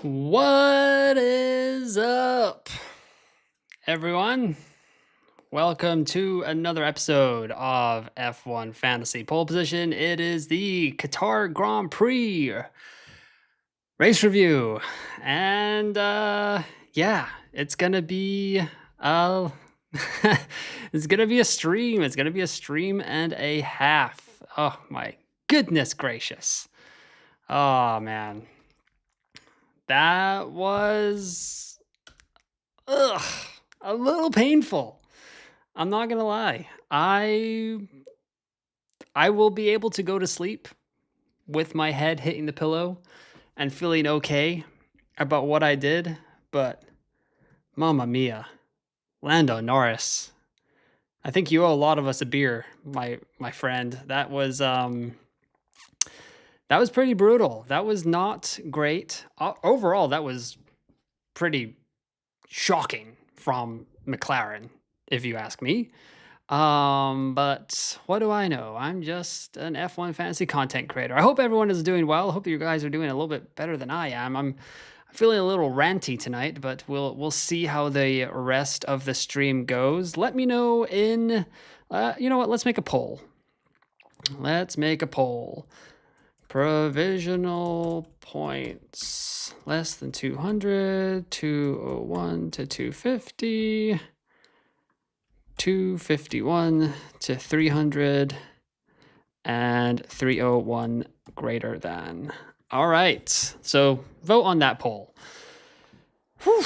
What is up, everyone? Welcome to another episode of F1 Fantasy Pole Position. It is the Qatar Grand Prix race review. And yeah, it's gonna be it's gonna be a stream. It's gonna be a stream and a half. Oh my goodness gracious. Oh man. That was a little painful. I'm not gonna lie. I will be able to go to sleep with my head hitting the pillow and feeling okay about what I did, but Mamma Mia, Lando Norris. I think you owe a lot of us a beer, my friend. That was pretty brutal. That was not great. Overall, that was pretty shocking from McLaren, if you ask me. But what do I know? I'm just an F1 fantasy content creator. I hope everyone is doing well. I hope you guys are doing a little bit better than I am. I'm feeling a little ranty tonight, but we'll see how the rest of the stream goes. Let me know in you know what? Let's make a poll. Let's make a poll. Provisional points less than 200, 201 to 250, 251 to 300, and 301 greater than. All right, so vote on that poll. Whew,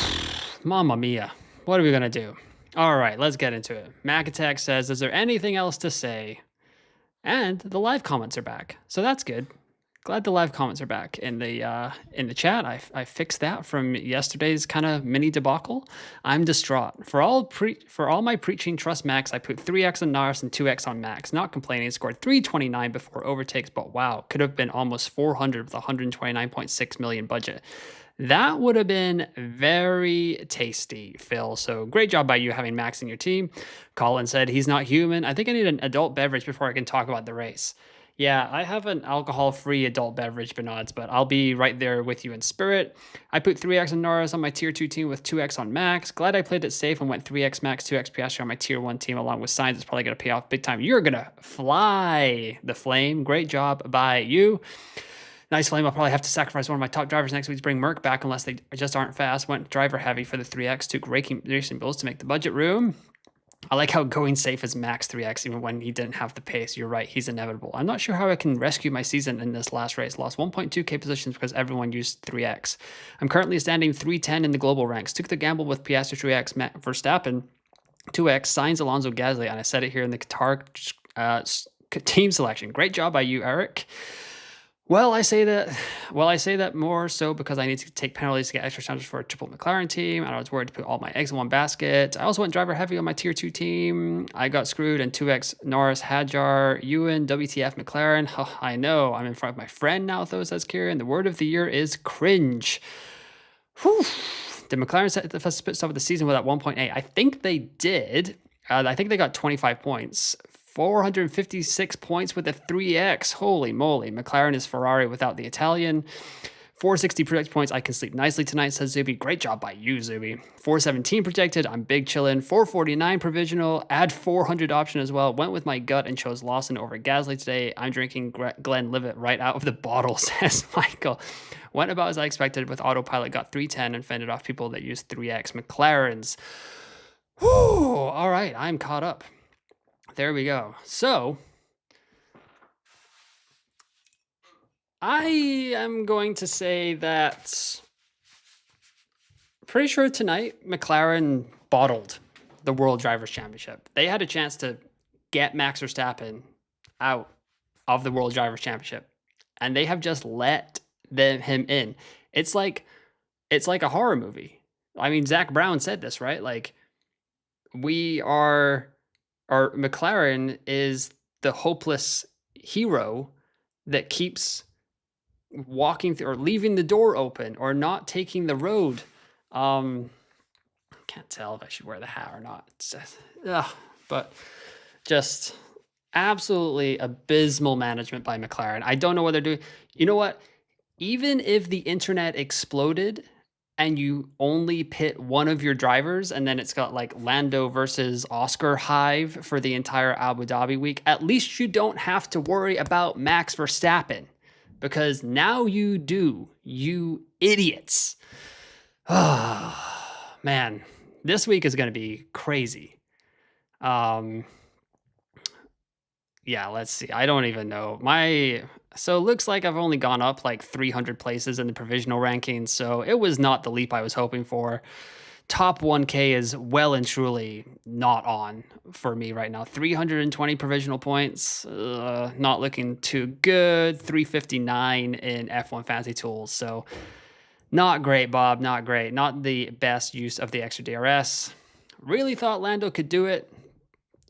Mamma mia, what are we gonna do? All right, let's get into it. Mac Attack says, is there anything else to say? And the live comments are back, so that's good. Glad the live comments are back in the chat. I fixed that from yesterday's kind of mini debacle. I'm distraught. For all my preaching trust Max, I put 3x on Norris and 2x on Max. Not complaining. Scored 329 before overtakes, but wow, could have been almost 400 with 129.6 million budget. That would have been very tasty, Phil. So great job by you having Max in your team. Colin said he's not human. I think I need an adult beverage before I can talk about the race. Yeah, I have an alcohol-free adult beverage, Bernards, but I'll be right there with you in spirit. I put 3x on Norris on my Tier 2 team with 2x on Max. Glad I played it safe and went 3x Max, 2x Piastri on my Tier 1 team along with Sainz. It's probably going to pay off big time. You're going to fly the flame. Great job by you. Nice flame. I'll probably have to sacrifice one of my top drivers next week to bring Merc back unless they just aren't fast. Went driver heavy for the 3x, took racing bills to make the budget room. I like how going safe is Max 3x even when he didn't have the pace. You're right, he's inevitable. I'm not sure how I can rescue my season in this last race. Lost 1.2k positions because everyone used 3x. I'm currently standing 310 in the global ranks. Took the gamble with Piastri 3x, Max Verstappen 2x, Sainz, Alonso, Gasly, and I said it here in the Qatar team selection. Great job by you, Eric. Well, I say that more so because I need to take penalties to get extra chances for a triple McLaren team, and I was worried to put all my eggs in one basket. I also went driver heavy on my Tier 2 team. I got screwed, and 2x Norris, Hadjar, Ewan, WTF McLaren. Oh, I know, I'm in front of my friend now, though, says Kieran. The word of the year is cringe. Whew. Did McLaren set the first pit stop of the season with that 1.8? I think they did. I think they got 25 points. 456 points with the 3x. Holy moly. McLaren is Ferrari without the Italian. 460 projected points. I can sleep nicely tonight, says Zuby. Great job by you, Zuby. 417 projected. I'm big chillin'. 449 provisional. Add 400 option as well. Went with my gut and chose Lawson over Gasly today. I'm drinking Glenlivet right out of the bottle, says Michael. Went about as I expected with autopilot. Got 310 and fended off people that used 3x. McLarens. Whew. All right. I'm caught up. There we go. So I am going to say that pretty sure tonight McLaren bottled the World Drivers' Championship. They had a chance to get Max Verstappen out of the World Drivers' Championship, and they have just let him in. It's like a horror movie. I mean, Zach Brown said this, right? Like, our McLaren is the hopeless hero that keeps walking through or leaving the door open or not taking the road. Can't tell if I should wear the hat or not. But just absolutely abysmal management by McLaren. I don't know what they're doing. You know what? even if the internet exploded and you only pit one of your drivers and then it's got like Lando versus Oscar Hive for the entire Abu Dhabi week, at least you don't have to worry about Max Verstappen, because now you do, you idiots. Oh, man, this week is going to be crazy. Yeah, let's see. I don't even know. So it looks like I've only gone up like 300 places in the provisional rankings, so it was not the leap I was hoping for. Top 1K is well and truly not on for me right now. 320 provisional points, not looking too good. 359 in F1 Fantasy Tools, so not great, Bob, not great. Not the best use of the extra DRS. Really thought Lando could do it.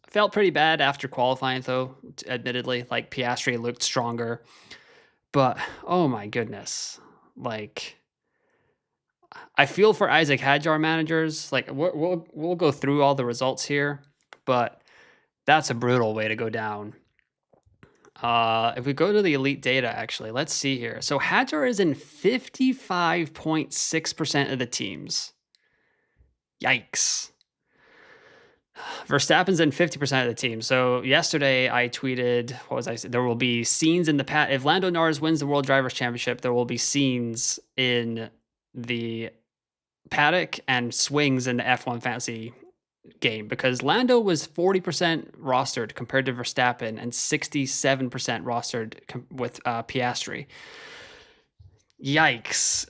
Felt pretty bad after qualifying, though, admittedly. Like, Piastri looked stronger. But, oh my goodness. Like, I feel for Isaac Hadjar managers. Like, we'll go through all the results here. But that's a brutal way to go down. If we go to the elite data, actually, let's see here. So, Hadjar is in 55.6% of the teams. Yikes. Verstappen's in 50% of the team. So yesterday I tweeted, what was I saying? There will be scenes in the paddock. If Lando Norris wins the World Drivers' Championship, there will be scenes in the paddock and swings in the F1 Fantasy game, because Lando was 40% rostered compared to Verstappen and 67% rostered with Piastri. Yikes.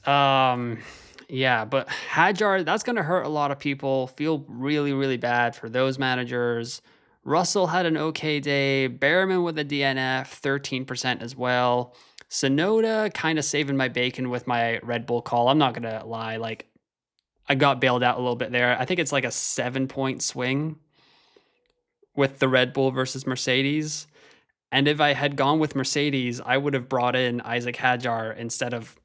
Yeah, but Hadjar, that's going to hurt a lot of people. Feel really, really bad for those managers. Russell had an okay day. Behrman with a DNF, 13% as well. Sonoda kind of saving my bacon with my Red Bull call. I'm not going to lie. Like, I got bailed out a little bit there. I think it's like a 7-point swing with the Red Bull versus Mercedes. And if I had gone with Mercedes, I would have brought in Isaac Hadjar instead of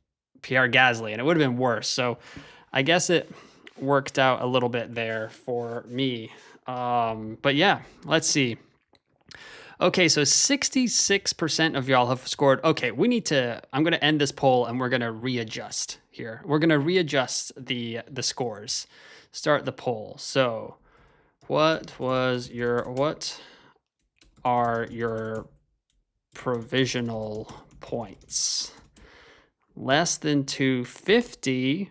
Pierre Gasly, and it would have been worse. So I guess it worked out a little bit there for me. But yeah, let's see. Okay, so 66% of y'all have scored. Okay, I'm going to end this poll and we're going to readjust here. We're going to readjust the scores. Start the poll. So what are your provisional points? Less than 250,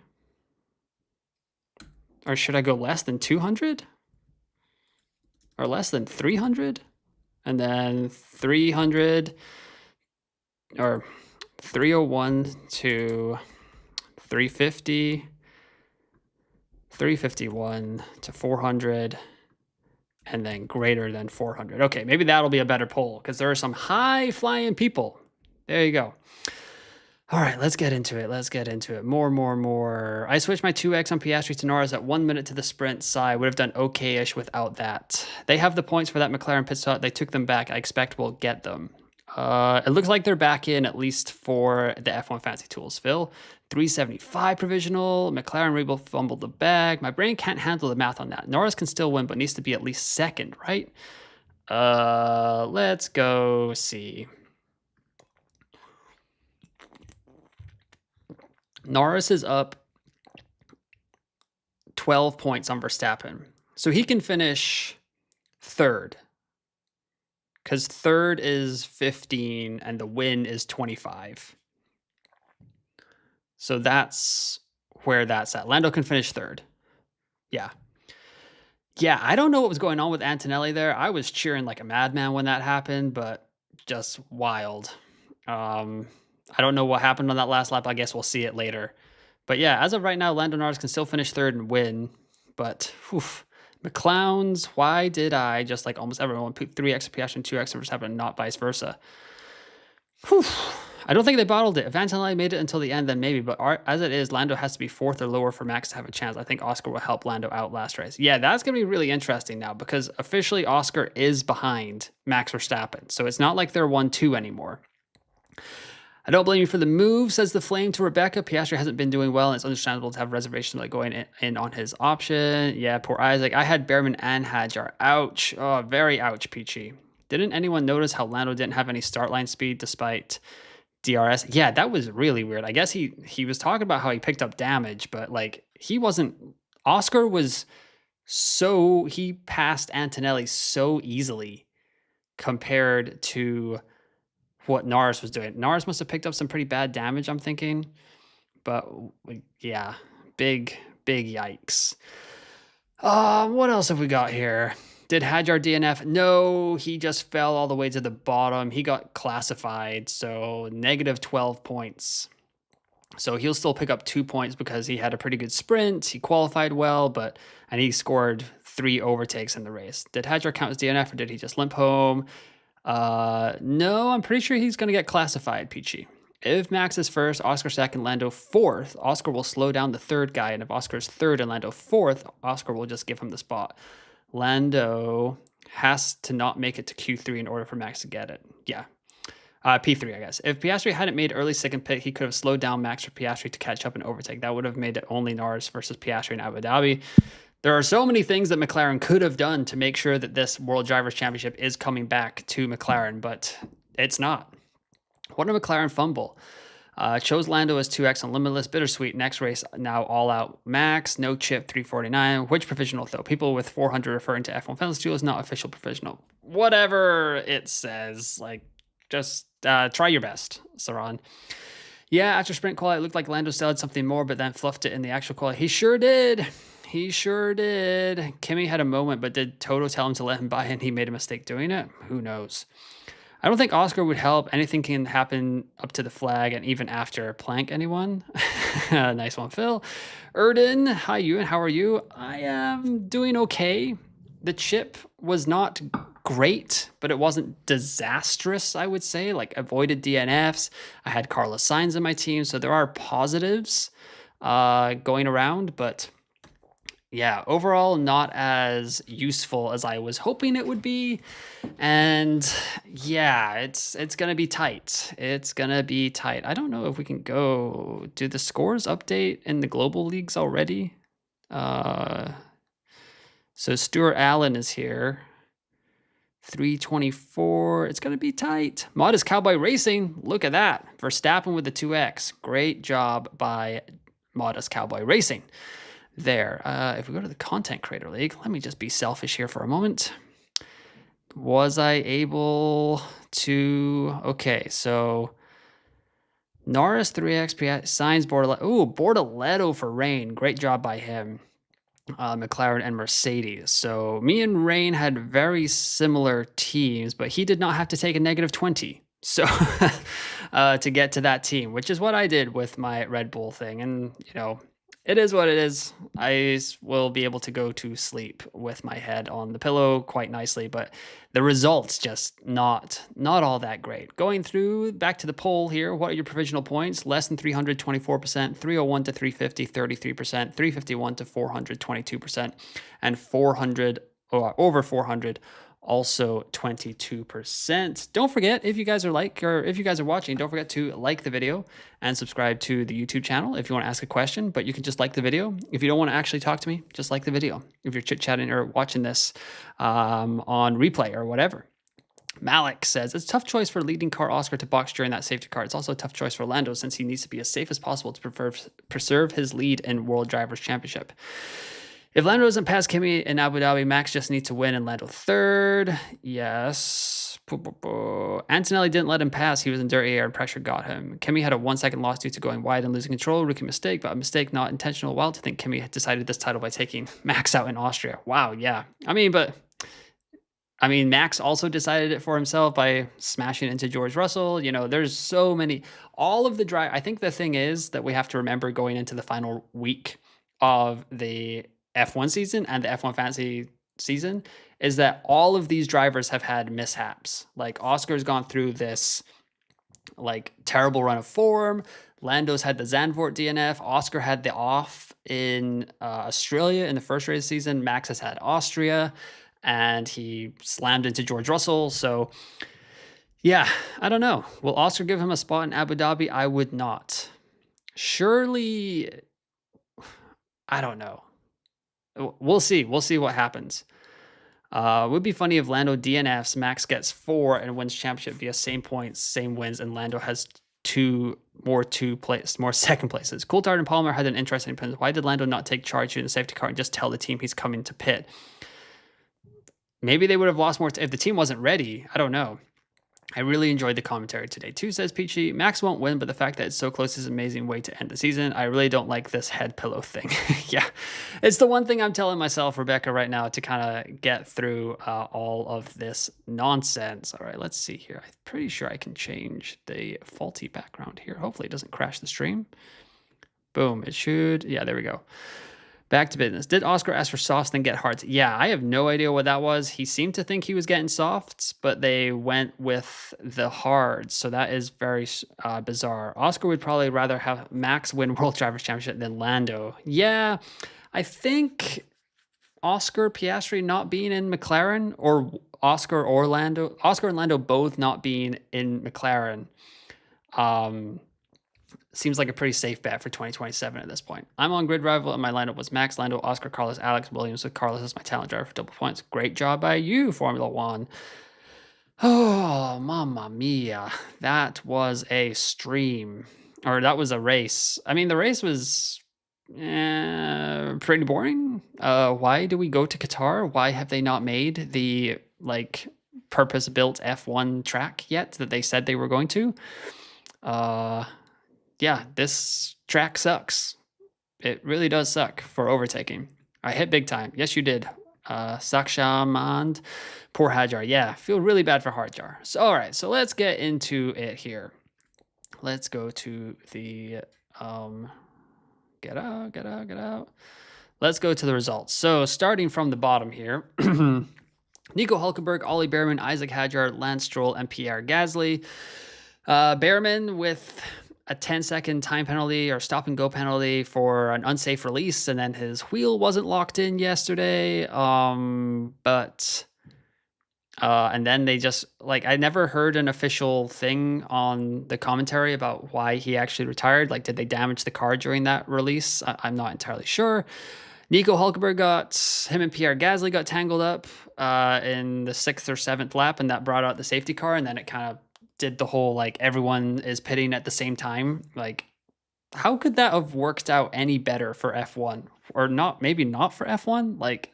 or should I go less than 200, or less than 300, and then 300, or 301 to 350, 351 to 400, and then greater than 400. Okay, maybe that'll be a better poll, because there are some high flying people. There you go. All right, let's get into it. More. I switched my 2x on Piastri to Norris at 1 minute to the sprint side. Would have done okay-ish without that. They have the points for that McLaren pit stop. They took them back. I expect we'll get them. It looks like they're back in, at least for the F1 Fantasy Tools. Phil, 375 provisional. McLaren Rebel fumbled the bag. My brain can't handle the math on that. Norris can still win, but needs to be at least second, right? Let's go see. Norris is up 12 points on Verstappen. So he can finish third, because third is 15 and the win is 25. So that's where that's at. Lando can finish third. Yeah, I don't know what was going on with Antonelli there. I was cheering like a madman when that happened, but just wild. I don't know what happened on that last lap. I guess we'll see it later. But yeah, as of right now, Lando Norris can still finish third and win. But McClowns, why did I, just like almost everyone, put 3x Piastri and 2x Verstappen and not vice versa? I don't think they bottled it. If Antonelli made it until the end, then maybe. But as it is, Lando has to be fourth or lower for Max to have a chance. I think Oscar will help Lando out last race. Yeah, that's going to be really interesting now, because officially Oscar is behind Max Verstappen. So it's not like they're 1-2 anymore. I don't blame you for the move, says the Flame to Rebecca. Piastri hasn't been doing well, and it's understandable to have reservations like going in on his option. Yeah, poor Isaac. I had Behrman and Hadjar. Ouch. Oh, very ouch, Peachy. Didn't anyone notice how Lando didn't have any start line speed despite DRS. Yeah, that was really weird. I guess he was talking about how he picked up damage, but like he wasn't. Oscar was he passed Antonelli so easily compared to what Norris was doing. Norris must have picked up some pretty bad damage, I'm thinking. But yeah, big yikes. What else have we got here? Did Hajar DNF? No, he just fell all the way to the bottom. He got classified, so negative 12 points. So he'll still pick up 2 points because he had a pretty good sprint. He qualified well, and he scored 3 overtakes in the race. Did Hajar count as DNF or did he just limp home? No, I'm pretty sure he's going to get classified, Peachy. If Max is first, Oscar second, Lando fourth, Oscar will slow down the third guy. And if Oscar's third and Lando fourth, Oscar will just give him the spot. Lando has to not make it to Q3 in order for Max to get it. Yeah. P3, I guess. If Piastri hadn't made early second pit, he could have slowed down Max or Piastri to catch up and overtake. That would have made it only Norris versus Piastri in Abu Dhabi. There are so many things that McLaren could have done to make sure that this World Drivers' Championship is coming back to McLaren, but it's not. What a McLaren fumble. Chose Lando as 2X on Limitless. Bittersweet. Next race, now all out Max. No chip, 349. Which provisional, though? People with 400 referring to F1 Fans Duel is not official provisional. Whatever it says. Like, just try your best, Saran. Yeah, after sprint quality, it looked like Lando still had something more, but then fluffed it in the actual quality. He sure did. He sure did. Kimi had a moment, but did Toto tell him to let him by and he made a mistake doing it? Who knows? I don't think Oscar would help. Anything can happen up to the flag and even after. Plank anyone? Nice one, Phil. Erden, hi Ewan, how are you? I am doing okay. The chip was not great, but it wasn't disastrous, I would say. Like, avoided DNFs. I had Carlos Sainz in my team, so there are positives going around, but yeah, overall not as useful as I was hoping it would be. And yeah, it's going to be tight. It's going to be tight. I don't know if we can go do the scores update in the global leagues already. So Stuart Allen is here. 324. It's going to be tight. Modest Cowboy Racing. Look at that. Verstappen with the 2X. Great job by Modest Cowboy Racing. There. If we go to the Content Creator League, let me just be selfish here for a moment. Was I able to... Okay, so Norris 3X, Sainz, Bortoletto. Ooh, Bortoletto for Rain. Great job by him. McLaren and Mercedes. So me and Rain had very similar teams, but he did not have to take a negative 20. So to get to that team, which is what I did with my Red Bull thing. And, you know, it is what it is. I will be able to go to sleep with my head on the pillow quite nicely, but the results just not all that great. Going through back to the poll here, what are your provisional points? Less than 300, 24%, 301 to 350, 33%, 351 to 400, 22%, and 400 or over 400, also 22%. Don't forget, if you guys are watching, don't forget to like the video and subscribe to the YouTube channel if you want to ask a question, but you can just like the video. If you don't want to actually talk to me, just like the video. If you're chit-chatting or watching this on replay or whatever. Malik says, it's a tough choice for leading car Oscar to box during that safety car. It's also a tough choice for Lando since he needs to be as safe as possible to preserve his lead in World Drivers' Championship. If Lando doesn't pass Kimi in Abu Dhabi, Max just needs to win and Lando third. Yes. Antonelli didn't let him pass. He was in dirty air and pressure got him. Kimi had a 1 second loss due to going wide and losing control. Rookie mistake, but a mistake not intentional. Wild to think Kimi had decided this title by taking Max out in Austria. Wow, yeah. I mean, Max also decided it for himself by smashing into George Russell. You know, there's so many. All of the drive. I think the thing is that we have to remember going into the final week of the F1 season and the F1 Fantasy season is that all of these drivers have had mishaps. Like Oscar's gone through this like terrible run of form. Lando's had the Zandvoort DNF. Oscar had the off in Australia in the first race of the season. Max has had Austria and he slammed into George Russell. So yeah, I don't know. Will Oscar give him a spot in Abu Dhabi? I would not. Surely, I don't know. We'll see. We'll see what happens. Would be funny if Lando DNFs, Max gets 4 and wins championship via same points, same wins, and Lando has more second places. Coulthard and Palmer had an interesting opinion. Why did Lando not take charge in the safety car and just tell the team he's coming to pit? Maybe they would have lost more if the team wasn't ready. I don't know. I really enjoyed the commentary today too, says Peachy. Max won't win, but the fact that it's so close is an amazing way to end the season. I really don't like this head pillow thing. Yeah, it's the one thing I'm telling myself, Rebecca, right now to kind of get through all of this nonsense. All right, let's see here. I'm pretty sure I can change the faulty background here. Hopefully it doesn't crash the stream. Boom, it should. Yeah, there we go. Back to business. Did Oscar ask for softs then get hards? Yeah, I have no idea what that was. He seemed to think he was getting softs, but they went with the hards. So that is very bizarre. Oscar would probably rather have Max win World Drivers' Championship than Lando. Yeah, I think Oscar Piastri not being in McLaren, or Oscar and Lando both not being in McLaren, seems like a pretty safe bet for 2027 at this point. I'm on Grid Rival, and my lineup was Max, Lando, Oscar, Carlos, Alex, Williams, with Carlos as my talent driver for double points. Great job by you, Formula One. Oh, mamma mia. That was a stream. Or that was a race. I mean, the race was pretty boring. Why do we go to Qatar? Why have they not made the, like, purpose-built F1 track yet that they said they were going to? Yeah, this track sucks. It really does suck for overtaking. I hit big time. Yes, you did. Sakshamand, poor Hajar. Yeah, feel really bad for Hajar. So, all right, so let's get into it here. Let's go to the get out. Let's go to the results. So starting from the bottom here, Nico Hulkenberg, Ollie Behrman, Isaac Hajar, Lance Stroll, and Pierre Gasly. Behrman with a 10-second time penalty or stop and go penalty for an unsafe release, and then his wheel wasn't locked in yesterday. And then they just, like, I never heard an official thing on the commentary about why he actually retired. Like, did they damage the car during that release? I'm not entirely sure. Nico Hulkenberg him and Pierre Gasly got tangled up in the 6th or 7th lap, and that brought out the safety car, and then it kind of did the whole, like, everyone is pitting at the same time. Like, how could that have worked out any better for F1? Or not, maybe not for F1? Like,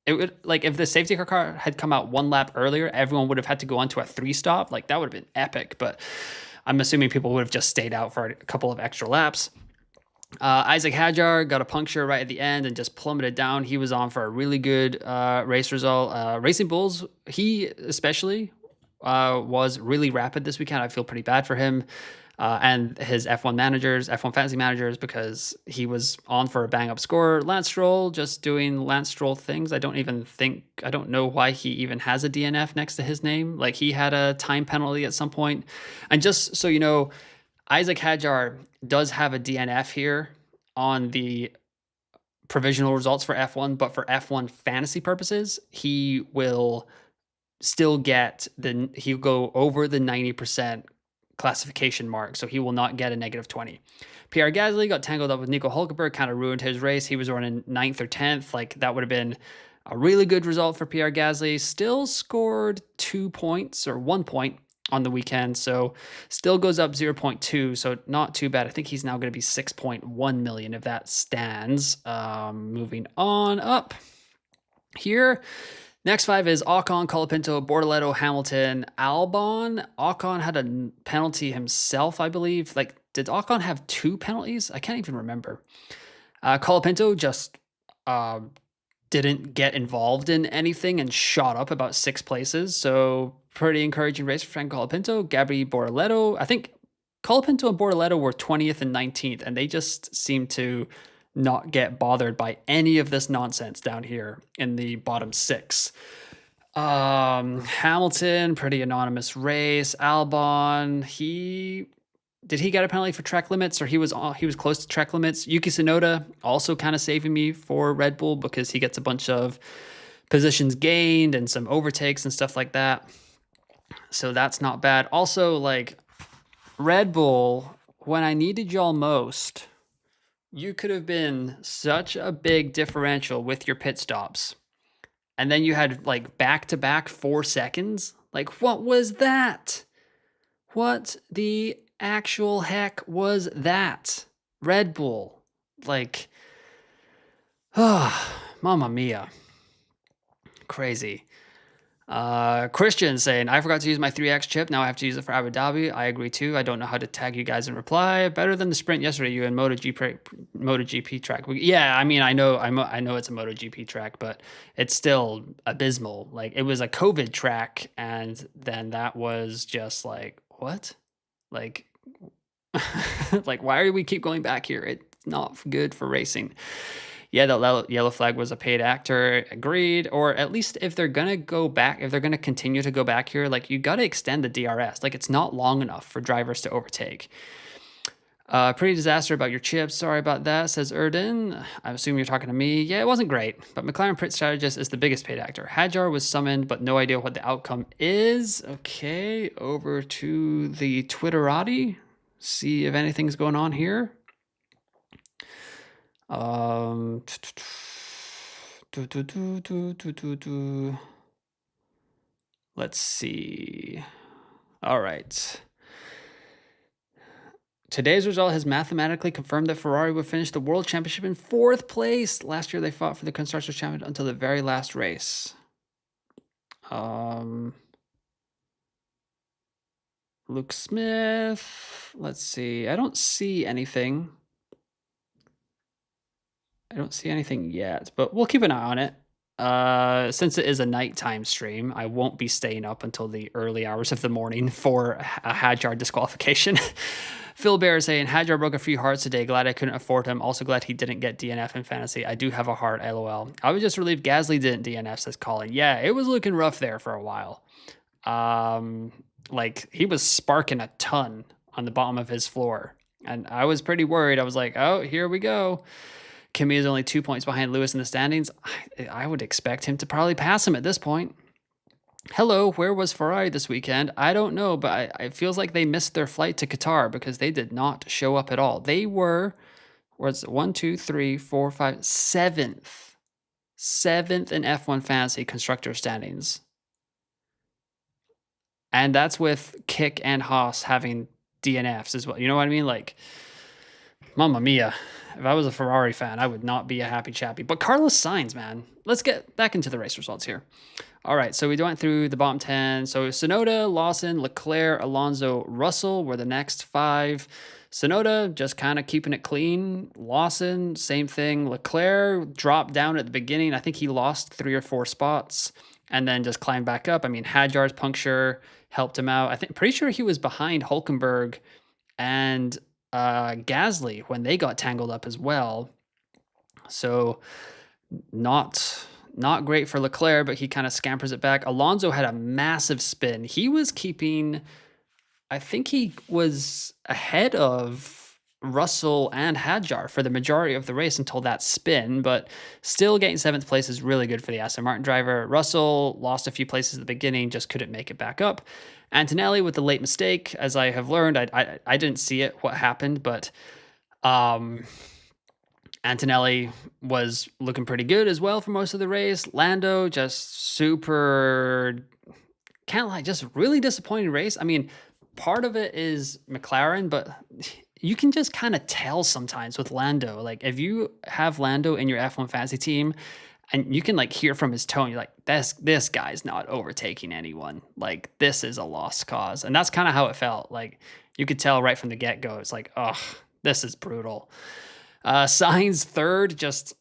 it would, like, if the safety car had come out one lap earlier, everyone would have had to go onto a 3-stop. Like, that would have been epic, but I'm assuming people would have just stayed out for a couple of extra laps. Isaac Hajar got a puncture right at the end and just plummeted down. He was on for a really good race result. Racing Bulls, he especially was really rapid this weekend. I feel pretty bad for him and his F1 fantasy managers, because he was on for a bang-up score. Lance Stroll just doing Lance Stroll things. I don't know why he even has a DNF next to his name. Like, he had a time penalty at some point. And just so you know, Isaac Hajar does have a DNF here on the provisional results for F1, but for F1 fantasy purposes, he will still he'll go over the 90% classification mark, so he will not get a -20. Pierre Gasly got tangled up with Nico Hulkenberg, kind of ruined his race. He was running 9th or 10th. Like, that would have been a really good result for Pierre Gasly. Still scored 2 points or 1 point on the weekend, so still goes up 0.2, so not too bad. I think he's now going to be 6.1 million if that stands. Moving on up here. Next 5 is Ocon, Colapinto, Bortoleto, Hamilton, Albon. Ocon had a penalty himself, I believe. Like, did Ocon have 2 penalties? I can't even remember. Colapinto just didn't get involved in anything and shot up about 6 places. So pretty encouraging race for Frank Colapinto. Gabri Bortoleto. I think Colapinto and Bortoleto were 20th and 19th, and they just seemed to not get bothered by any of this nonsense down here in the bottom 6. Hamilton, pretty anonymous race. Albon, did he get a penalty for track limits, or he was close to track limits? Yuki Tsunoda also kind of saving me for Red Bull, because he gets a bunch of positions gained and some overtakes and stuff like that. So that's not bad. Also, like, Red Bull, when I needed y'all most, you could have been such a big differential with your pit stops. And then you had, like, back-to-back 4 seconds. Like, what was that? What the actual heck was that? Red Bull. Like, Mamma mia. Crazy. Christian saying, I forgot to use my 3X chip. Now I have to use it for Abu Dhabi. I agree too. I don't know how to tag you guys in reply. Better than the sprint yesterday, you and MotoGP track. Yeah, I mean, I know it's a MotoGP track, but it's still abysmal. Like, it was a COVID track, and then that was just like, what? Like, like, why do we keep going back here? It's not good for racing. Yeah, the yellow flag was a paid actor. Agreed. Or at least if they're gonna go back, if they're gonna continue to go back here, like, you got to extend the DRS. Like, it's not long enough for drivers to overtake. Pretty disaster about your chips. Sorry about that, says Erden. I assume you're talking to me. Yeah, it wasn't great, but McLaren pit strategist is the biggest paid actor. Hadjar was summoned, but no idea what the outcome is. Okay, over to the Twitterati. See if anything's going on here. Let's see. All right. Today's result has mathematically confirmed that Ferrari would finish the World Championship in 4th place. Last year, they fought for the Constructors' Championship until the very last race. Luke Smith. Let's see. I don't see anything. I don't see anything yet, but we'll keep an eye on it. Since it is a nighttime stream, I won't be staying up until the early hours of the morning for a Hadjar disqualification. Phil Bear is saying, Hadjar broke a few hearts today. Glad I couldn't afford him. Also glad he didn't get DNF in fantasy. I do have a heart, LOL. I was just relieved Gasly didn't DNF, says Colin. Yeah, it was looking rough there for a while. Like, he was sparking a ton on the bottom of his floor. And I was pretty worried. I was like, oh, here we go. Kimi is only 2 points behind Lewis in the standings. I would expect him to probably pass him at this point. Hello, where was Ferrari this weekend? I don't know, but it feels like they missed their flight to Qatar because they did not show up at all. They were, was 1, 2, 3, 4, 5, 7th. 7th in F1 Fantasy Constructor standings. And that's with Kick and Haas having DNFs as well. You know what I mean? Like, Mamma mia. If I was a Ferrari fan, I would not be a happy chappy. But Carlos Sainz, man. Let's get back into the race results here. All right, so we went through the bottom 10. So Tsunoda, Lawson, Leclerc, Alonso, Russell were the next 5. Tsunoda just kind of keeping it clean. Lawson, same thing. Leclerc dropped down at the beginning. I think he lost 3 or 4 spots and then just climbed back up. I mean, Hadjar's puncture helped him out. Pretty sure he was behind Hulkenberg and Gasly when they got tangled up as well. So not great for Leclerc, but he kind of scampers it back. Alonso had a massive spin. He was keeping, I think he was ahead of Russell and Hadjar for the majority of the race until that spin, but still getting 7th place is really good for the Aston Martin driver. Russell lost a few places at the beginning, just couldn't make it back up. Antonelli with the late mistake, as I have learned, I didn't see it, what happened, but Antonelli was looking pretty good as well for most of the race. Lando just super, can't lie, just really disappointing race. I mean, part of it is McLaren, but you can just kind of tell sometimes with Lando. Like, if you have Lando in your F1 fantasy team, and you can like hear from his tone, you're like, this guy's not overtaking anyone. Like, this is a lost cause. And that's kind of how it felt. Like, you could tell right from the get-go. It's like, oh, this is brutal. Sainz 3rd, just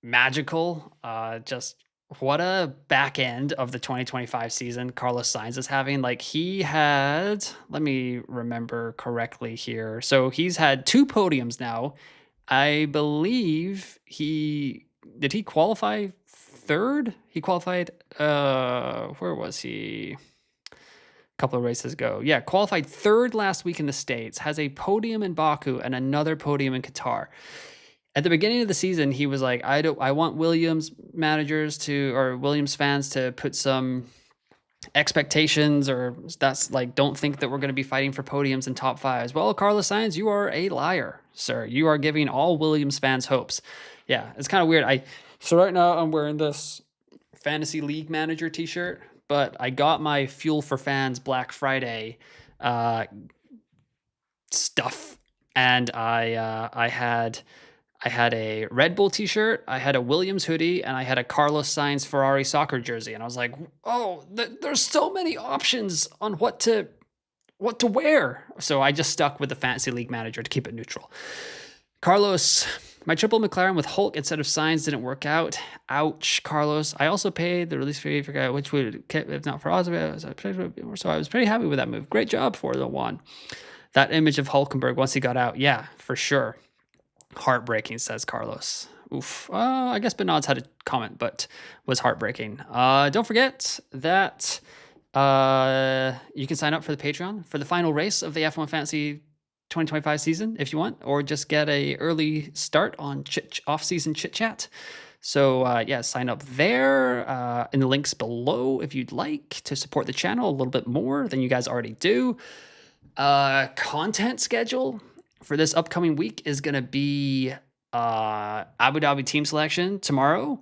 magical. Just what a back end of the 2025 season Carlos Sainz is having. Like, he had, let me remember correctly here. So he's had 2 podiums now. I believe did he qualify 3rd? He qualified, where was he? A couple of races ago. Yeah, qualified 3rd last week in the States, has a podium in Baku and another podium in Qatar. At the beginning of the season, he was like, I want Williams Williams fans to put some expectations, or that's like, don't think that we're going to be fighting for podiums and top 5s. Well, Carlos Sainz, you are a liar, sir. You are giving all Williams fans hopes. Yeah, it's kind of weird. So right now I'm wearing this Fantasy League Manager t-shirt, but I got my Fuel for Fans Black Friday stuff, and I had a Red Bull t-shirt, I had a Williams hoodie, and I had a Carlos Sainz Ferrari soccer jersey. And I was like, oh, there's so many options on what to wear. So I just stuck with the Fantasy League Manager to keep it neutral. Carlos, my triple McLaren with Hulk instead of Sainz didn't work out. Ouch, Carlos. I also paid the release fee, forgot which would, if not for Oscar, so I was pretty happy with that move. Great job for the one. That image of Hulkenberg once he got out, yeah, for sure. Heartbreaking, says Carlos. Oof. I guess Bernard's had a comment, but was heartbreaking. Don't forget that you can sign up for the Patreon for the final race of the F1 Fantasy 2025 season if you want, or just get a early start on off-season chit-chat. So yeah, sign up there in the links below if you'd like to support the channel a little bit more than you guys already do. Content schedule for this upcoming week is going to be Abu Dhabi team selection tomorrow,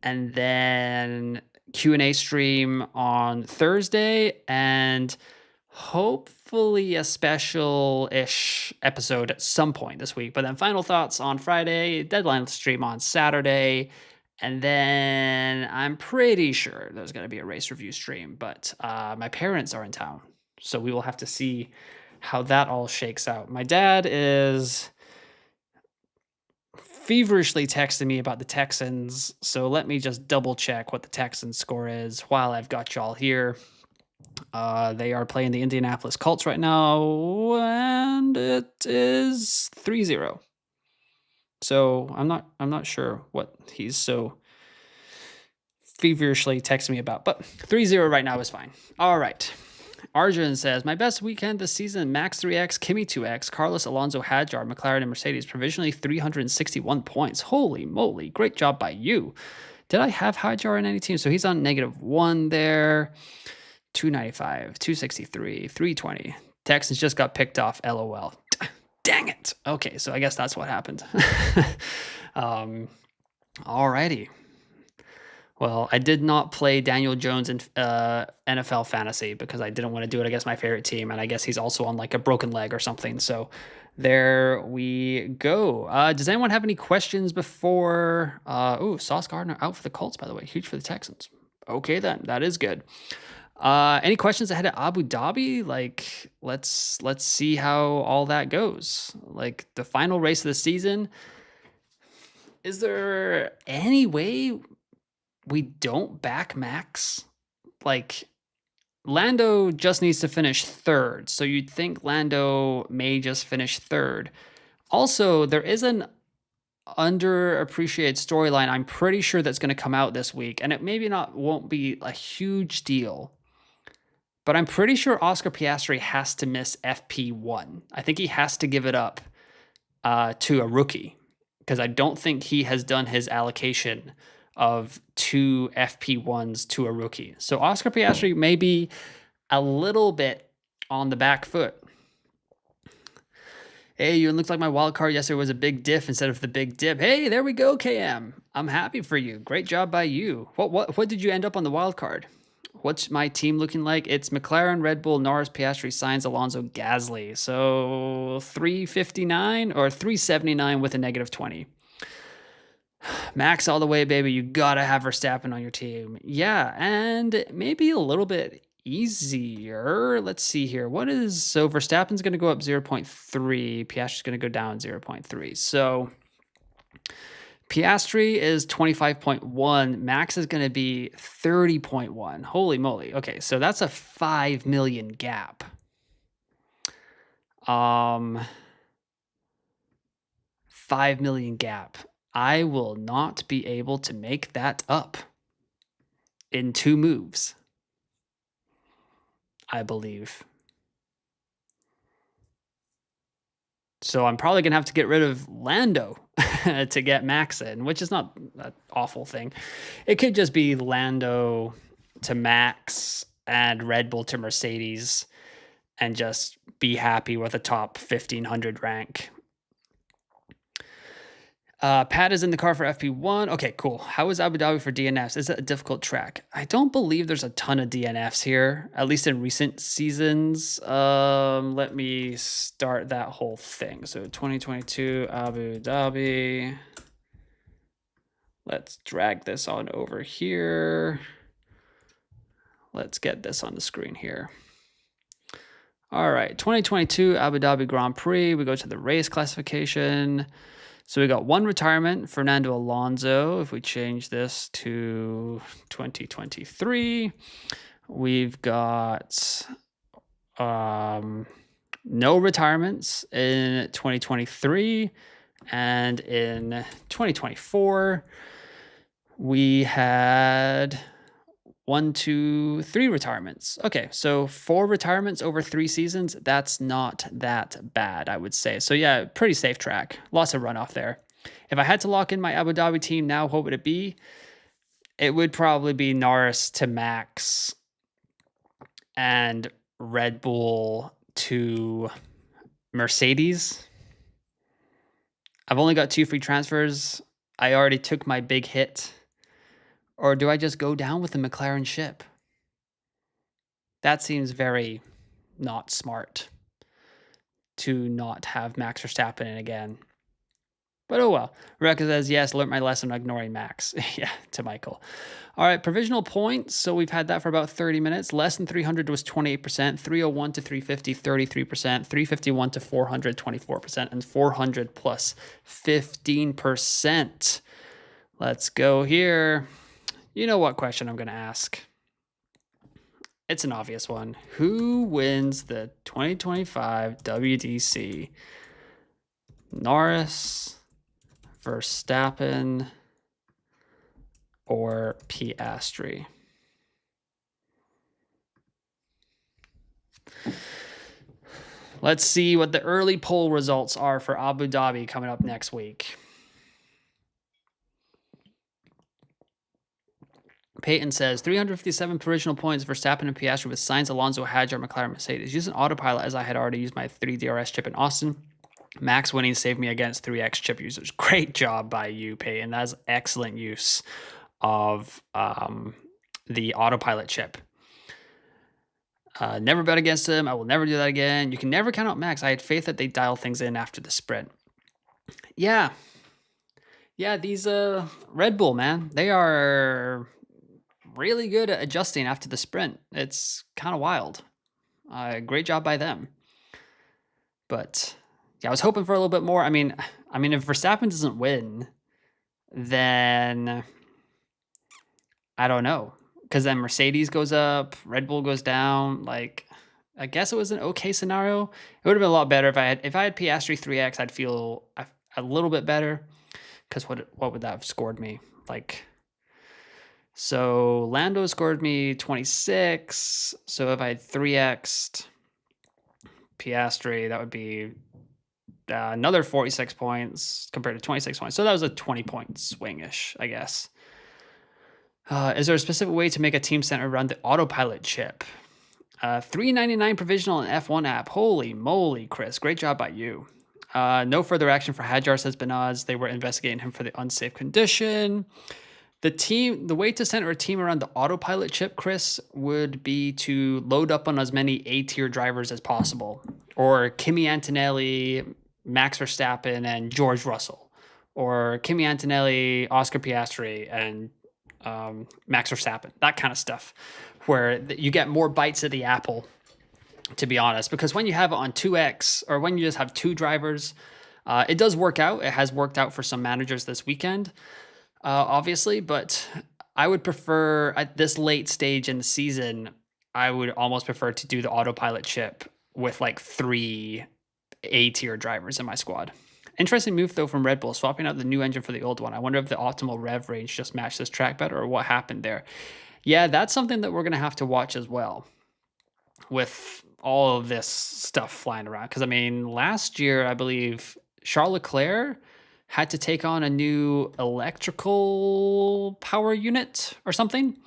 and then Q&A stream on Thursday, and hopefully a special-ish episode at some point this week. But then final thoughts on Friday, deadline stream on Saturday, and then I'm pretty sure there's going to be a race review stream. But my parents are in town, so we will have to see how that all shakes out. My dad is feverishly texting me about the Texans, so let me just double check what the Texans score is while I've got y'all here. They are playing the Indianapolis Colts right now, and it is 3-0. So I'm not sure what he's so feverishly texting me about, but 3-0 right now is fine. All right. Arjun says, my best weekend this season, Max 3X, Kimi 2X, Carlos Alonso Hadjar, McLaren, and Mercedes, provisionally 361 points. Holy moly, great job by you. Did I have Hadjar in any team? So he's on -1 there. 295, 263, 320. Texans just got picked off, LOL. Dang it. Okay, so I guess that's what happened. Alrighty. Well, I did not play Daniel Jones in NFL Fantasy because I didn't want to do it against my favorite team, and I guess he's also on like a broken leg or something. So there we go. Does anyone have any questions before? Sauce Gardner out for the Colts, by the way. Huge for the Texans. Okay, then. That is good. Any questions ahead of Abu Dhabi? Like, let's see how all that goes. Like, the final race of the season. Is there any way we don't back Max? Like, Lando just needs to finish third, so you'd think Lando may just finish third. Also, there is an underappreciated storyline I'm pretty sure that's going to come out this week, and it won't be a huge deal, but I'm pretty sure Oscar Piastri has to miss FP1. I think he has to give it up to a rookie, because I don't think he has done his allocation of 2 FP1s to a rookie. So Oscar Piastri may be a little bit on the back foot. Hey, it looks like my wild card yesterday was a big diff instead of the big dip. Hey, there we go, KM. I'm happy for you. Great job by you. What did you end up on the wild card? What's my team looking like? It's McLaren, Red Bull, Norris, Piastri, Sainz, Alonso, Gasly. So 359 or 379 with a -20. Max all the way, baby. You gotta have Verstappen on your team. Yeah, and maybe a little bit easier. Let's see here. So Verstappen's going to go up 0.3. Piastri's going to go down 0.3. So Piastri is 25.1. Max is going to be 30.1. Holy moly. Okay, so that's a 5 million gap. 5 million gap. I will not be able to make that up in 2 moves, I believe. So I'm probably going to have to get rid of Lando to get Max in, which is not an awful thing. It could just be Lando to Max and Red Bull to Mercedes and just be happy with a top 1,500 rank. Pat is in the car for FP1. Okay, cool. How is Abu Dhabi for DNFs? Is it a difficult track? I don't believe there's a ton of DNFs here, at least in recent seasons. Let me start that whole thing. So 2022 Abu Dhabi. Let's drag this on over here. Let's get this on the screen here. All right, 2022 Abu Dhabi Grand Prix. We go to the race classification. So we got one retirement, Fernando Alonso. If we change this to 2023, we've got no retirements in 2023, and in 2024, we had 1, 2, 3 retirements. Okay, so 4 retirements over 3 seasons. That's not that bad, I would say. So yeah, pretty safe track. Lots of runoff there. If I had to lock in my Abu Dhabi team now, what would it be? It would probably be Norris to Max and Red Bull to Mercedes. I've only got 2 free transfers. I already took my big hit. Or do I just go down with the McLaren ship? That seems very not smart to not have Max Verstappen in again. But oh well. Rebecca says, yes, learned my lesson on ignoring Max. Yeah, to Michael. All right, provisional points. So we've had that for about 30 minutes. Less than 300 was 28%, 301 to 350, 33%, 351 to 400, 24%, and 400 plus 15%. Let's go here. You know what question I'm going to ask? It's an obvious one. Who wins the 2025 WDC? Norris, Verstappen, or Piastri? Let's see what the early poll results are for Abu Dhabi coming up next week. Peyton says 357 provisional points for Verstappen and Piastri with Sainz, Alonso, Hadjar, McLaren, Mercedes. Use an autopilot as I had already used my 3 DRS chip in Austin. Max winning saved me against 3X chip users. Great job by you, Peyton. That's excellent use of the autopilot chip. Never bet against him. I will never do that again. You can never count out Max. I had faith that they dial things in after the sprint. Yeah. Yeah, these Red Bull, man, they are really good at adjusting after the sprint. It's kind of wild. Great job by them. But yeah, I was hoping for a little bit more. I mean, if Verstappen doesn't win, then I don't know. Because then Mercedes goes up, Red Bull goes down. Like, I guess it was an okay scenario. It would have been a lot better if I had Piastri 3X. I'd feel a little bit better. Because what would that have scored me? Like, so Lando scored me 26. So if I had 3x'd Piastri, that would be another 46 points compared to 26 points. So that was a 20-point swing-ish, I guess. Is there a specific way to make a team center run the autopilot chip? $3.99 provisional in F1 app. Holy moly, Chris. Great job by you. No further action for Hadjar, says Benaz. They were investigating him for the unsafe condition. The way to center a team around the autopilot chip, Chris, would be to load up on as many A-tier drivers as possible. Or Kimi Antonelli, Max Verstappen, and George Russell. Or Kimi Antonelli, Oscar Piastri, and Max Verstappen. That kind of stuff. Where you get more bites of the apple, to be honest. Because when you have it on 2X, or when you just have 2 drivers, it does work out. It has worked out for some managers this weekend. Obviously, but I would prefer at this late stage in the season, I would almost prefer to do the autopilot chip with like 3 A-tier drivers in my squad. Interesting move though from Red Bull, swapping out the new engine for the old one. I wonder if the optimal rev range just matched this track better or what happened there. Yeah, that's something that we're going to have to watch as well with all of this stuff flying around. Because I mean, last year, I believe Charles Leclerc had to take on a new electrical power unit or something.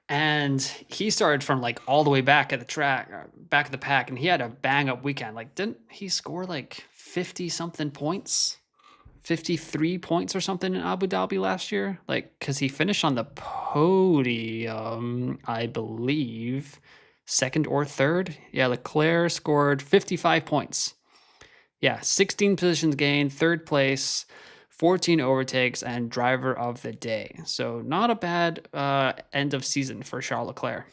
And he started from like all the way back at the track, back of the pack, and he had a bang up weekend. Like, didn't he score like 50 something points 53 points or something in Abu Dhabi last year? Like, because he finished on the podium, I believe, second or third. Yeah, Leclerc scored 55 points. Yeah, 16 positions gained, third place, 14 overtakes, and driver of the day. So not a bad end of season for Charles Leclerc.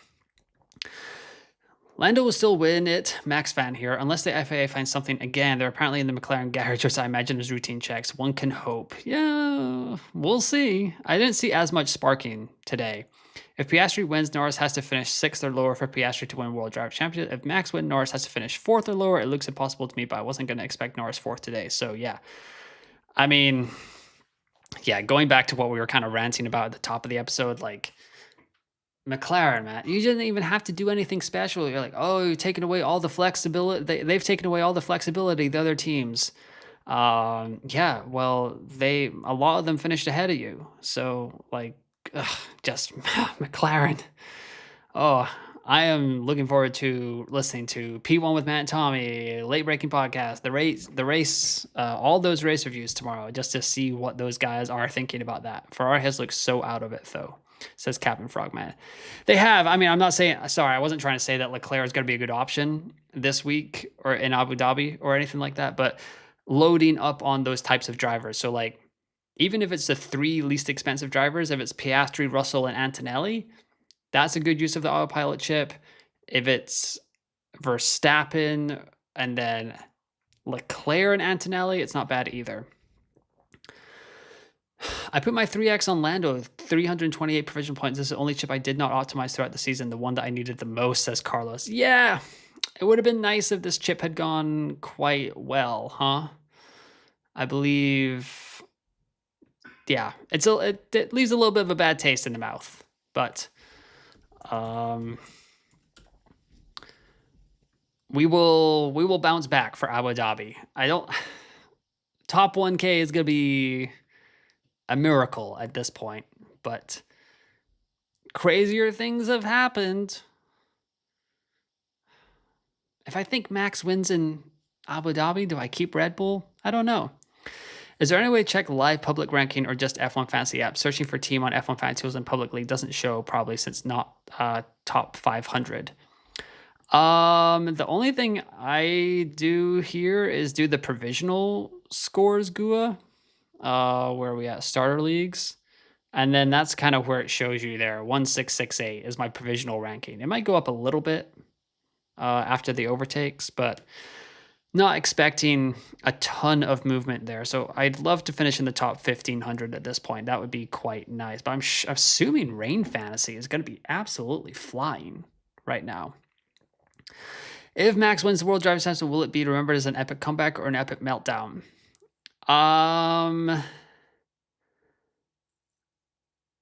Lando will still win it, Max fan here, unless the FIA finds something again. They're apparently in the McLaren garage, which I imagine is routine checks. One can hope. Yeah, we'll see. I didn't see as much sparking today. If Piastri wins, Norris has to finish 6th or lower for Piastri to win World Driver Championship. If Max wins, Norris has to finish 4th or lower. It looks impossible to me, but I wasn't going to expect Norris 4th today. So, yeah. I mean, yeah, going back to what we were kind of ranting about at the top of the episode, like, McLaren, man, you didn't even have to do anything special. You're like, oh, you're taking away all the flexibility. They've taken away all the flexibility, the other teams. Yeah, well, a lot of them finished ahead of you. So, like, just McLaren. Oh, I am looking forward to listening to P1 with Matt and Tommy, late breaking podcast, the race, all those race reviews tomorrow, just to see what those guys are thinking about that. Ferrari has looked so out of it, though, says Captain Frogman. They have. I mean, I'm not saying, sorry, I wasn't trying to say that Leclerc is going to be a good option this week or in Abu Dhabi or anything like that, but loading up on those types of drivers. So, like, even if it's the 3 least expensive drivers, if it's Piastri, Russell, and Antonelli, that's a good use of the autopilot chip. If it's Verstappen and then Leclerc and Antonelli, it's not bad either. I put my 3X on Lando, 328 provision points. This is the only chip I did not optimize throughout the season, the one that I needed the most, says Carlos. Yeah, it would have been nice if this chip had gone quite well, huh? I believe, yeah, it leaves a little bit of a bad taste in the mouth, but we will bounce back for Abu Dhabi. Top 1K is going to be a miracle at this point, but crazier things have happened. If I think Max wins in Abu Dhabi, do I keep Red Bull? I don't know. Is there any way to check live public ranking or just F1 Fantasy app? Searching for team on F1 Fantasy Tools in public league doesn't show, probably since not top 500. The only thing I do here is do the provisional scores GUA, where we at starter leagues. And then that's kind of where it shows you there. 1668 is my provisional ranking. It might go up a little bit after the overtakes, but not expecting a ton of movement there. So I'd love to finish in the top 1500 at this point. That would be quite nice. But I'm assuming Rain Fantasy is going to be absolutely flying right now. If Max wins the World Drivers' Championship, will it be remembered as an epic comeback or an epic meltdown?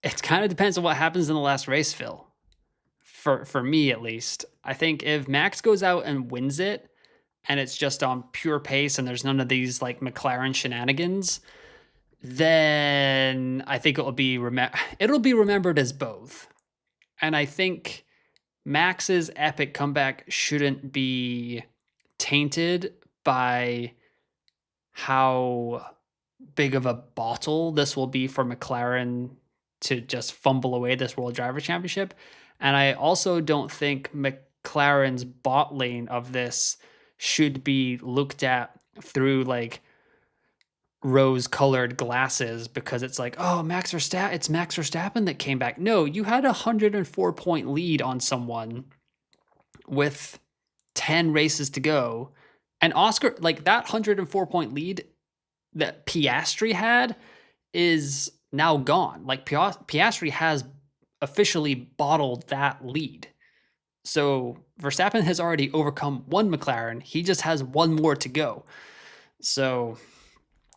It kind of depends on what happens in the last race, Phil. For me, at least. I think if Max goes out and wins it, and it's just on pure pace and there's none of these like McLaren shenanigans, then I think it'll be remembered as both. And I think Max's epic comeback shouldn't be tainted by how big of a bottle this will be for McLaren to just fumble away this World Driver Championship. And I also don't think McLaren's bottling of this should be looked at through like rose-colored glasses, because it's like, oh, it's Max Verstappen that came back. No, you had a 104-point lead on someone with 10 races to go. And Oscar, like that 104-point lead that Piastri had is now gone. Like Piastri has officially bottled that lead. So Verstappen has already overcome one McLaren. He just has one more to go. So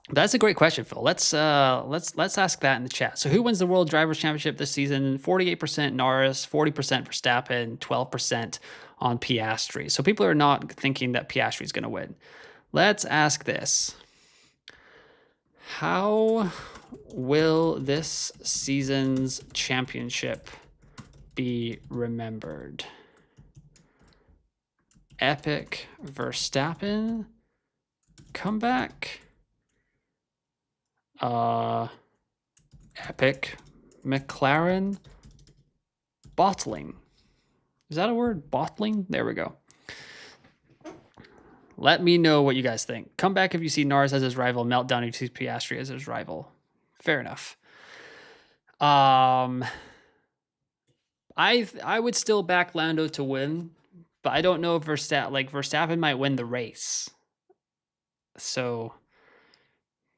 that's a great question, Phil. Let's ask that in the chat. So who wins the World Drivers' Championship this season? 48% Norris, 40% Verstappen, 12% on Piastri. So people are not thinking that Piastri is going to win. Let's ask this. How will this season's championship be remembered? Epic Verstappen comeback Epic McLaren bottling. Is that a word? Bottling? There we go. Let me know what you guys think. Come back if you see Norris as his rival. Meltdown if you see Piastri as his rival. Fair enough. I would still back Lando to win, but I don't know if Verstappen might win the race. So,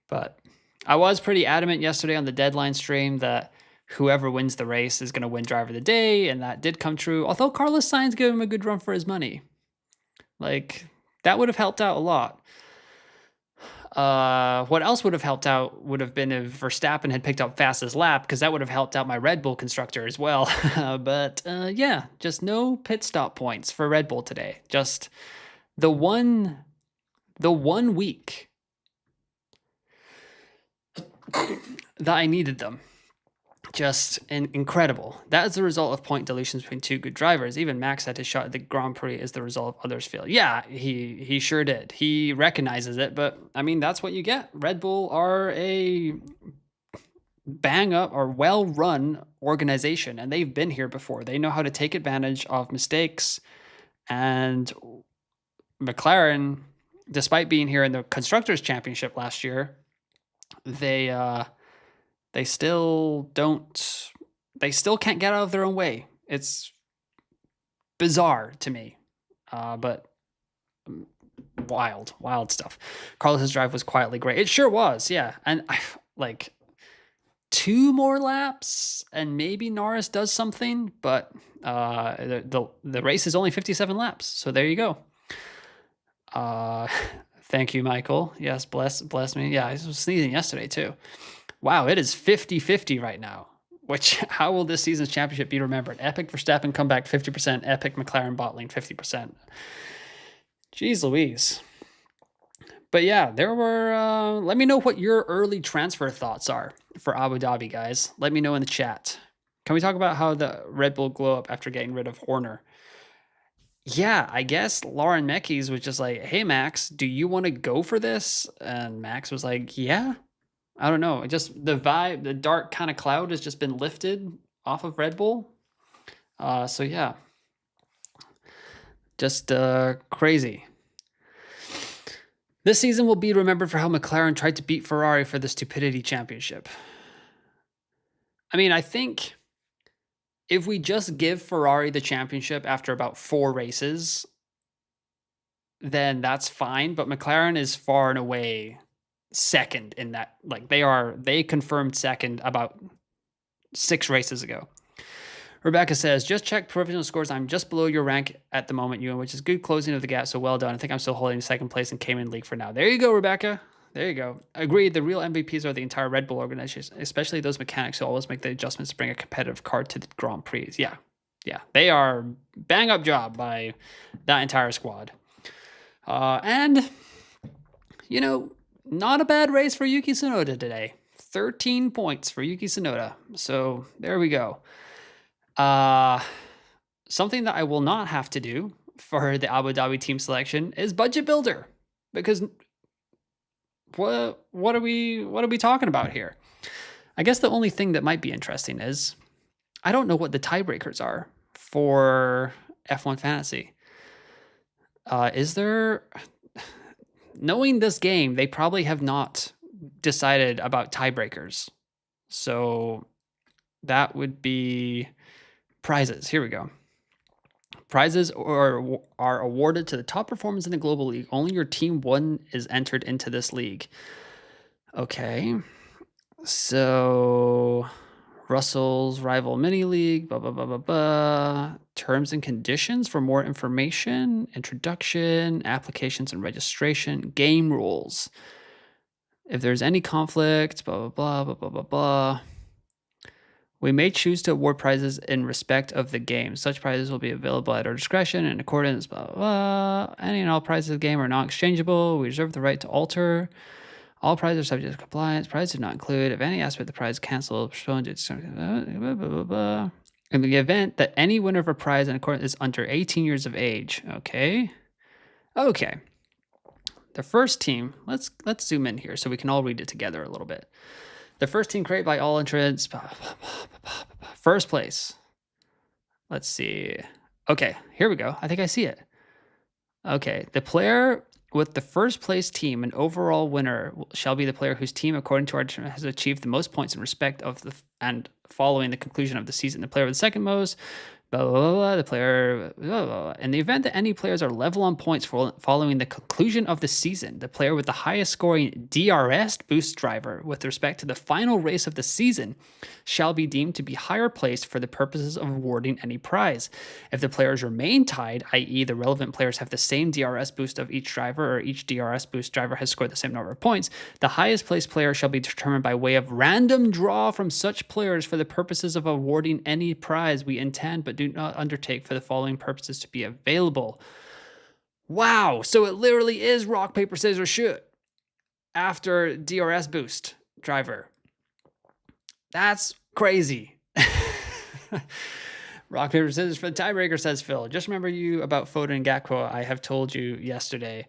but I was pretty adamant yesterday on the deadline stream that whoever wins the race is going to win driver of the day, and that did come true. Although Carlos Sainz gave him a good run for his money. Like, that would have helped out a lot. What else would have helped out would have been if Verstappen had picked up fastest lap, because that would have helped out my Red Bull constructor as well. But yeah, just no pit stop points for Red Bull today. Just the one week that I needed them. Just incredible. That is the result of point dilutions between two good drivers. Even Max had his shot at the Grand Prix as the result of others' failure. Yeah, he sure did. He recognizes it, but I mean, that's what you get. Red Bull are a bang up or well-run organization, and they've been here before. They know how to take advantage of mistakes, and McLaren, despite being here in the Constructors' Championship last year, they still can't get out of their own way. It's bizarre to me, but wild stuff. Carlos's drive was quietly great. It sure was, yeah. And like 2 more laps and maybe Norris does something, but the race is only 57 laps. So there you go. Thank you, Michael. Yes, bless me. Yeah, I was sneezing yesterday too. Wow, it is 50-50 right now, which how will this season's championship be remembered? Epic Verstappen comeback 50%, Epic McLaren bottling 50%. Jeez Louise. But yeah, there were, let me know what your early transfer thoughts are for Abu Dhabi, guys. Let me know in the chat. Can we talk about how the Red Bull glow up after getting rid of Horner? Yeah, I guess Lauren Mekes was just like, hey, Max, do you want to go for this? And Max was like, yeah. I don't know. Just the vibe, the dark kind of cloud has just been lifted off of Red Bull. So yeah, just crazy. This season will be remembered for how McLaren tried to beat Ferrari for the Stupidity Championship. I mean, I think if we just give Ferrari the championship after about 4 races, then that's fine. But McLaren is far and away second in that. Like, they confirmed second about 6 races ago. Rebecca says, just check provisional scores. I'm just below your rank at the moment, Ewan, which is good closing of the gap. So well done. I think I'm still holding second place in Cayman League for now. There you go, Rebecca. There you go. Agreed. The real MVPs are the entire Red Bull organization, especially those mechanics who always make the adjustments to bring a competitive car to the Grand Prix. Yeah. They are bang up job by that entire squad. And, you know, not a bad race for Yuki Tsunoda today. 13 points for Yuki Tsunoda. So there we go. Something that I will not have to do for the Abu Dhabi team selection is budget builder, because what are we talking about here? I guess the only thing that might be interesting is I don't know what the tiebreakers are for F1 Fantasy. Is there, knowing this game, they probably have not decided about tiebreakers. So that would be prizes. Here we go. Prizes are awarded to the top performers in the global league. Only your team 1 is entered into this league. Okay. So Russell's rival mini league, blah, blah, blah, blah, blah. Terms and conditions for more information, introduction, applications and registration, game rules. If there's any conflict, blah, blah, blah, blah, blah, blah, blah. We may choose to award prizes in respect of the game. Such prizes will be available at our discretion in accordance, blah, blah, blah. Any and all prizes of the game are not exchangeable. We reserve the right to alter. All prizes are subject to compliance. Prizes do not include, if any aspect of the prize canceled, postponed, blah, blah, blah. In the event that any winner of a prize in accordance is under 18 years of age. Okay. The first team, let's zoom in here so we can all read it together a little bit. The first team created by all entrants, first place. Let's see. Okay, here we go. I think I see it. Okay, the player with the first place team and overall winner shall be the player whose team, according to our has achieved the most points in respect of the and following the conclusion of the season. The player with the second most, blah, blah, blah, blah, the player, blah, blah, blah. In the event that any players are level on points following the conclusion of the season, the player with the highest scoring DRS boost driver with respect to the final race of the season shall be deemed to be higher placed for the purposes of awarding any prize. If the players remain tied, i.e. the relevant players have the same DRS boost of each driver, or each DRS boost driver has scored the same number of points, the highest placed player shall be determined by way of random draw from such players for the purposes of awarding any prize we intend but do not undertake for the following purposes to be available. Wow, so it literally is rock, paper, scissors, shoot after DRS boost driver. That's crazy. Rock, paper, scissors for the tiebreaker, says Phil. Just remember you about Foden and Gakpo. I have told you yesterday.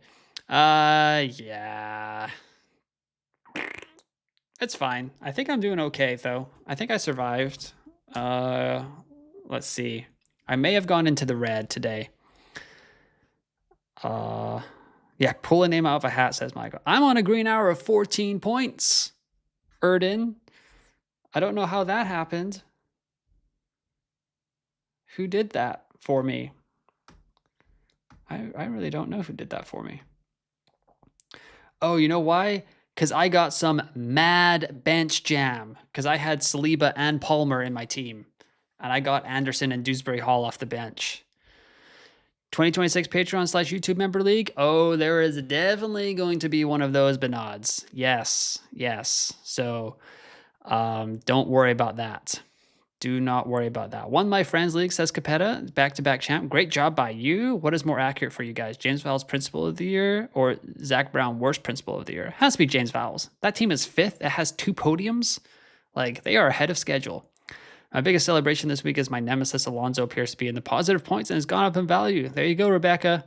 Yeah. It's fine. I think I'm doing okay, though. I think I survived. Let's see. I may have gone into the red today. Yeah, pull a name out of a hat, says Michael. I'm on a green hour of 14 points. Erden. I don't know how that happened. Who did that for me? I really don't know who did that for me. Oh, you know why? Because I got some mad bench jam. Because I had Saliba and Palmer in my team. And I got Anderson and Dewsbury Hall off the bench. 2026 Patreon/YouTube member league. Oh, there is definitely going to be one of those Benods. Yes, yes. So don't worry about that. Do not worry about that. Won my friends league, says Capetta. Back-to-back champ. Great job by you. What is more accurate for you guys? James Vowles Principal of the Year or Zach Brown Worst Principal of the Year? It has to be James Vowles. That team is 5th. It has 2 podiums. Like, they are ahead of schedule. My biggest celebration this week is my nemesis Alonso appears to be in the positive points and has gone up in value. There you go, Rebecca.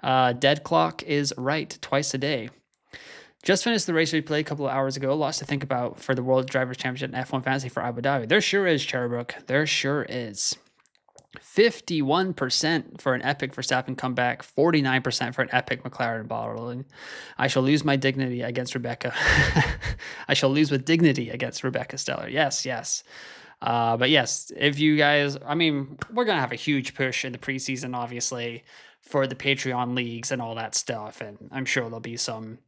Dead clock is right twice a day. Just finished the race replay a couple of hours ago. Lots to think about for the World Drivers' Championship and F1 Fantasy for Abu Dhabi. There sure is, Cherrybrook. There sure is. 51% for an epic Verstappen comeback. 49% for an epic McLaren bottling. I shall lose my dignity against Rebecca. I shall lose with dignity against Rebecca Stellar. Yes, yes. But yes, if you guys, I mean, we're going to have a huge push in the preseason, obviously, for the Patreon leagues and all that stuff. And I'm sure there'll be some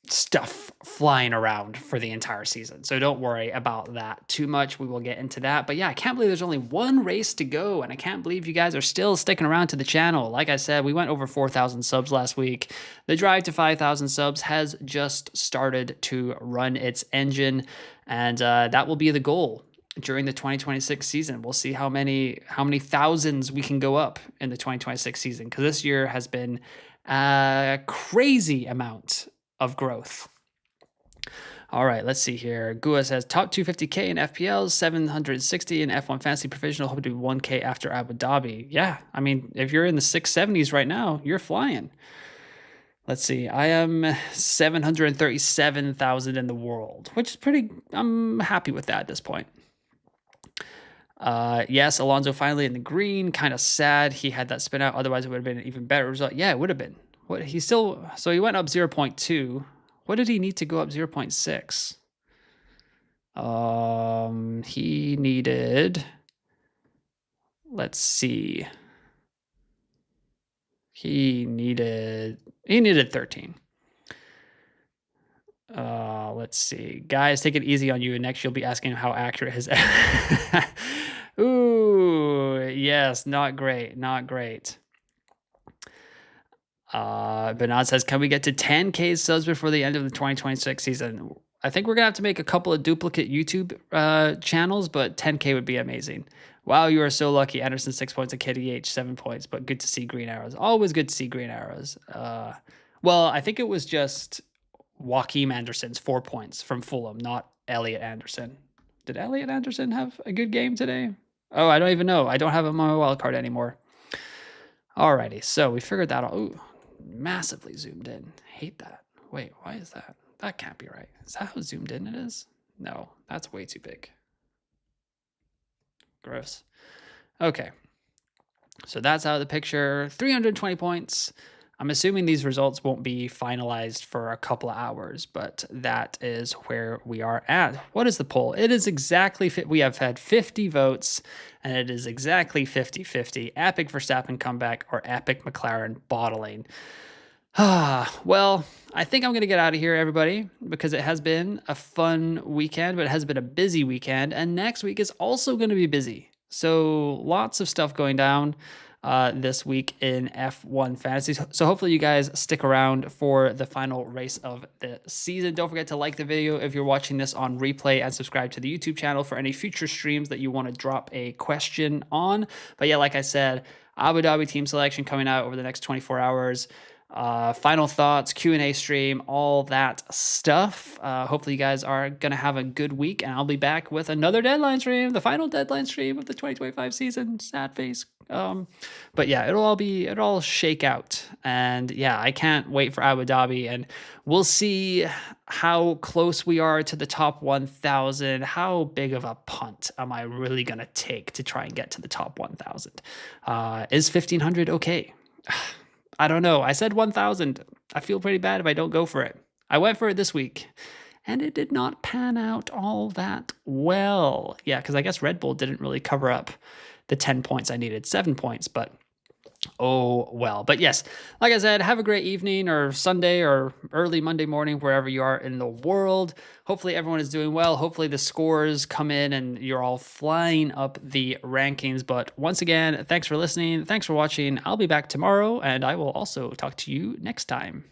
stuff flying around for the entire season. So don't worry about that too much. We will get into that. But yeah, I can't believe there's only one race to go. And I can't believe you guys are still sticking around to the channel. Like I said, we went over 4,000 subs last week. The drive to 5,000 subs has just started to run its engine. And that will be the goal during the 2026 season. We'll see how many thousands we can go up in the 2026 season. Because this year has been a crazy amount of growth. All right, let's see here. Gua says top 250K in FPLs, 760 in F1 Fantasy Provisional, hope to do 1K after Abu Dhabi. Yeah, I mean, if you're in the 670s right now, you're flying. Let's see. I am 737,000 in the world, which is pretty, I'm happy with that at this point. Yes, Alonso finally in the green, kind of sad he had that spin out. Otherwise it would have been an even better result. Yeah, it would have been. What he still, so he went up 0.2. What did he need to go up 0.6? He needed, let's see. He needed 13. Let's see. Guys, take it easy on you. Next, you'll be asking him how accurate his. Ooh, yes, not great. Not great. Bernard says, can we get to 10K subs before the end of the 2026 season? I think we're going to have to make a couple of duplicate YouTube channels, but 10K would be amazing. Wow, you are so lucky. Anderson, 6 points, and KDH, 7 points, but good to see green arrows. Always good to see green arrows. Well, I think it was just Joachim Anderson's 4 points from Fulham, not Elliot Anderson. Did Elliot Anderson have a good game today? Oh, I don't even know. I don't have him on my wild card anymore. Alrighty, so we figured that out. Ooh, massively zoomed in. Hate that. Wait, why is that? That can't be right. Is that how zoomed in it is? No, that's way too big. Gross. Okay. So that's out of the picture. 320 points. I'm assuming these results won't be finalized for a couple of hours, but that is where we are at. What is the poll? It is exactly, we have had 50 votes, and it is exactly 50-50. Epic Verstappen comeback or epic McLaren bottling. Well, I think I'm going to get out of here, everybody, because it has been a fun weekend, but it has been a busy weekend, and next week is also going to be busy. So lots of stuff going down this week in F1 Fantasy. So hopefully you guys stick around for the final race of the season. Don't forget to like the video if you're watching this on replay and subscribe to the YouTube channel for any future streams that you want to drop a question on. But yeah, like I said, Abu Dhabi team selection coming out over the next 24 hours. Final thoughts, Q&A stream, all that stuff. Hopefully you guys are going to have a good week, and I'll be back with another deadline stream, the final deadline stream of the 2025 season. Sad face. But yeah, it'll all shake out. And yeah, I can't wait for Abu Dhabi, and we'll see how close we are to the top 1,000. How big of a punt am I really going to take to try and get to the top 1,000? Is 1,500 okay? I don't know. I said 1,000. I feel pretty bad if I don't go for it. I went for it this week, and it did not pan out all that well. Yeah, because I guess Red Bull didn't really cover up the 10 points I needed. 7 points, but oh well. But yes, like I said, have a great evening or Sunday or early Monday morning, wherever you are in the world. Hopefully everyone is doing well. Hopefully the scores come in and you're all flying up the rankings. But once again, thanks for listening. Thanks for watching. I'll be back tomorrow, and I will also talk to you next time.